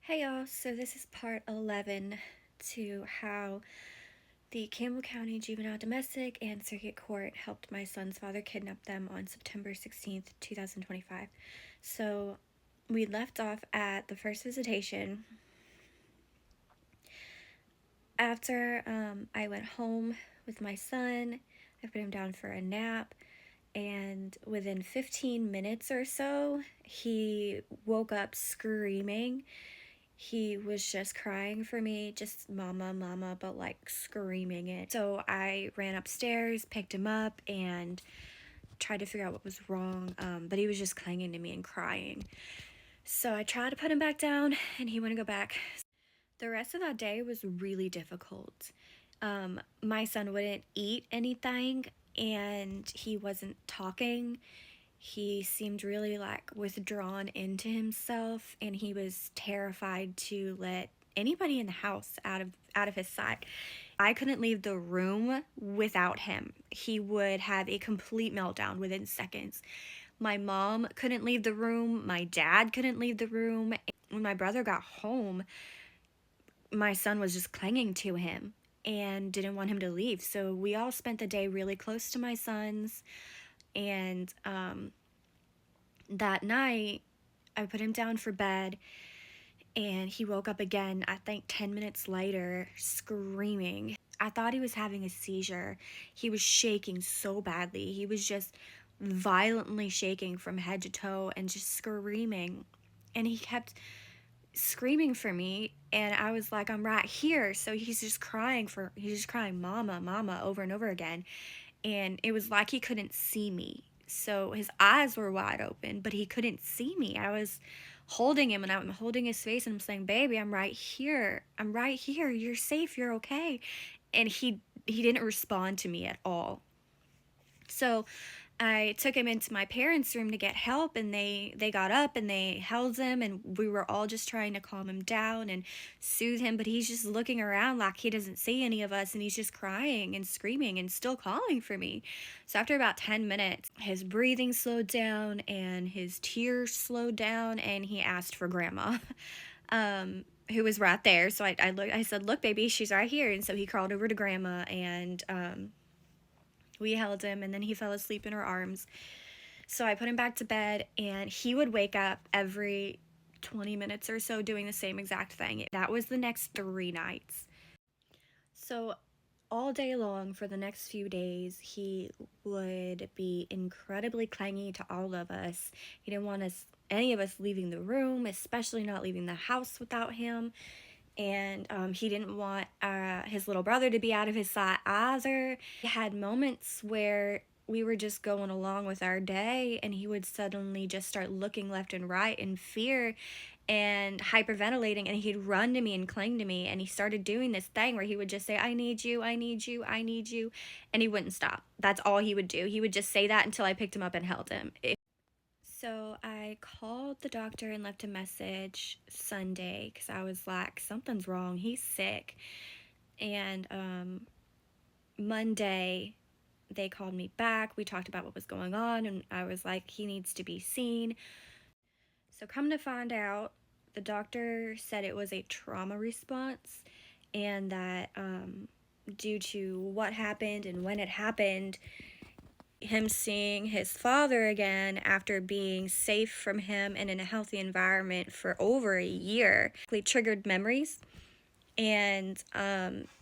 Hey y'all, so this is part 11 to how the Campbell County Juvenile Domestic and Circuit Court helped my son's father kidnap them on September 16th, 2025. So we left off at the first visitation. After I went home with my son, I put him down for a nap, and within 15 minutes or so, he woke up screaming. He was just crying for me, just mama, mama, but like screaming it. So I ran upstairs, picked him up, and tried to figure out what was wrong. But he was just clinging to me and crying. So I tried to put him back down, and he wouldn't go back. The rest of that day was really difficult. My son wouldn't eat anything, and he wasn't talking. He seemed really like withdrawn into himself, and he was terrified to let anybody in the house out of his sight. I couldn't leave the room without him. He would have a complete meltdown within seconds. My mom couldn't leave the room, my dad couldn't leave the room. When my brother got home, my son was just clinging to him and didn't want him to leave. So we all spent the day really close to my sons, and that night I put him down for bed, and he woke up again, I think 10 minutes later, screaming. I thought he was having a seizure. He was shaking so badly. He was just violently shaking from head to toe and just screaming. And he kept screaming for me, and I was like, I'm right here. So he's just crying mama, mama over and over again. And it was like he couldn't see me. So his eyes were wide open, but he couldn't see me. I was holding him, and I'm holding his face, and I'm saying, baby, I'm right here. I'm right here. You're safe. You're okay. And he didn't respond to me at all. So I took him into my parents' room to get help, and they got up and they held him, and we were all just trying to calm him down and soothe him, but he's just looking around like he doesn't see any of us, and he's just crying and screaming and still calling for me. So after about 10 minutes, his breathing slowed down and his tears slowed down, and he asked for grandma. Who was right there. So I said, look, baby, she's right here. And so he crawled over to grandma, and we held him, and then he fell asleep in her arms. So I put him back to bed, and he would wake up every 20 minutes or so doing the same exact thing. That was the next 3 nights. So all day long for the next few days, he would be incredibly clingy to all of us. He didn't want any of us leaving the room, especially not leaving the house without him. And he didn't want his little brother to be out of his sight either. He had moments where we were just going along with our day, and he would suddenly just start looking left and right in fear and hyperventilating, and he'd run to me and cling to me, and he started doing this thing where he would just say, I need you, I need you, I need you, and he wouldn't stop. That's all he would do. He would just say that until I picked him up and held him. So I called the doctor and left a message Sunday because I was like, something's wrong. He's sick. And Monday, they called me back. We talked about what was going on, and I was like, he needs to be seen. So come to find out, the doctor said it was a trauma response, and that due to what happened and when it happened, him seeing his father again after being safe from him and in a healthy environment for over a year triggered memories. And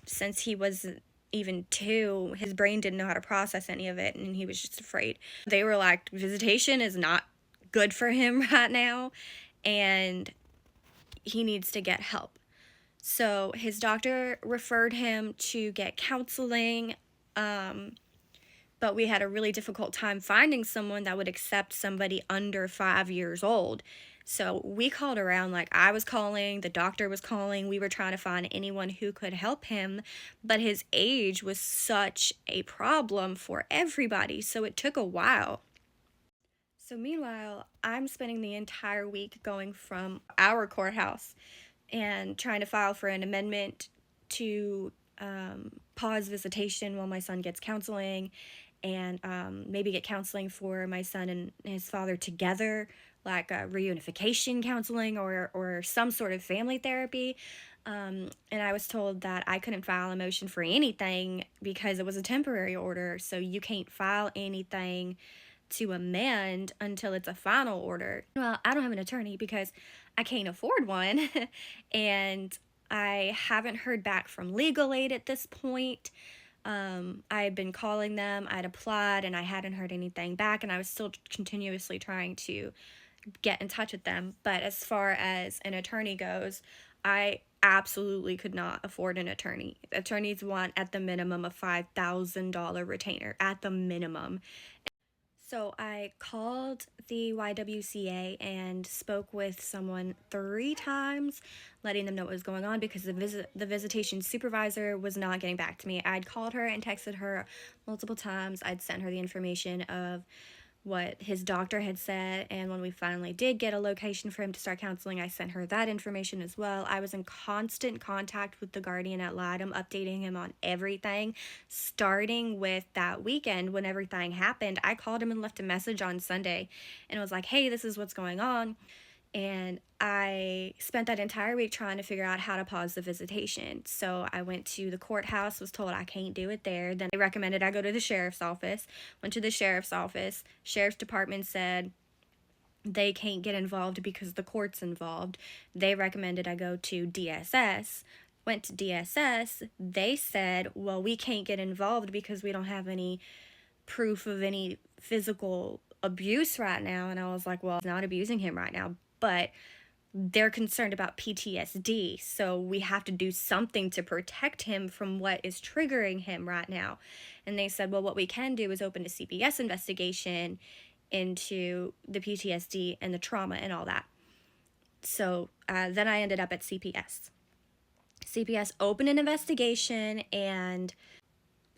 since he wasn't even 2, his brain didn't know how to process any of it, and he was just afraid. They were like, visitation is not good for him right now, and he needs to get help. So his doctor referred him to get counseling, but we had a really difficult time finding someone that would accept somebody under 5 years old. So we called around, like I was calling, the doctor was calling, we were trying to find anyone who could help him, but his age was such a problem for everybody, so it took a while. So meanwhile, I'm spending the entire week going from our courthouse and trying to file for an amendment to pause visitation while my son gets counseling, and maybe get counseling for my son and his father together, like a reunification counseling or some sort of family therapy. And I was told that I couldn't file a motion for anything because it was a temporary order. So you can't file anything to amend until it's a final order. Well, I don't have an attorney because I can't afford one. And I haven't heard back from legal aid at this point. I had been calling them, I'd applied, and I hadn't heard anything back, and I was still continuously trying to get in touch with them. But as far as an attorney goes, I absolutely could not afford an attorney. Attorneys want at the minimum a $5,000 retainer, at the minimum. So I called the YWCA and spoke with someone 3 times, letting them know what was going on because the visitation supervisor was not getting back to me. I'd called her and texted her multiple times. I'd sent her the information of what his doctor had said, and when we finally did get a location for him to start counseling, I sent her that information as well. I was in constant contact with the guardian ad litem, updating him on everything, starting with that weekend when everything happened. I called him and left a message on Sunday and was like, hey, this is what's going on. And I spent that entire week trying to figure out how to pause the visitation. So I went to the courthouse, was told I can't do it there. Then they recommended I go to the sheriff's office. Went to the sheriff's office. Sheriff's department said they can't get involved because the court's involved. They recommended I go to DSS. Went to DSS. They said, well, we can't get involved because we don't have any proof of any physical abuse right now. And I was like, well, I'm not abusing him right now, but they're concerned about PTSD, so we have to do something to protect him from what is triggering him right now. And they said, well, what we can do is open a CPS investigation into the PTSD and the trauma and all that. So then I ended up at CPS. CPS opened an investigation, and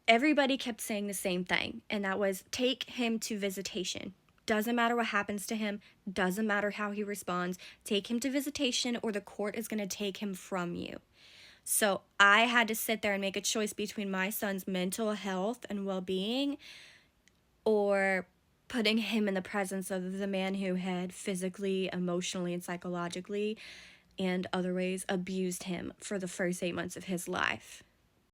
everybody kept saying the same thing, and that was take him to visitation. Doesn't matter what happens to him, doesn't matter how he responds, take him to visitation or the court is going to take him from you. So I had to sit there and make a choice between my son's mental health and well-being or putting him in the presence of the man who had physically, emotionally, and psychologically and other ways abused him for the first 8 months of his life.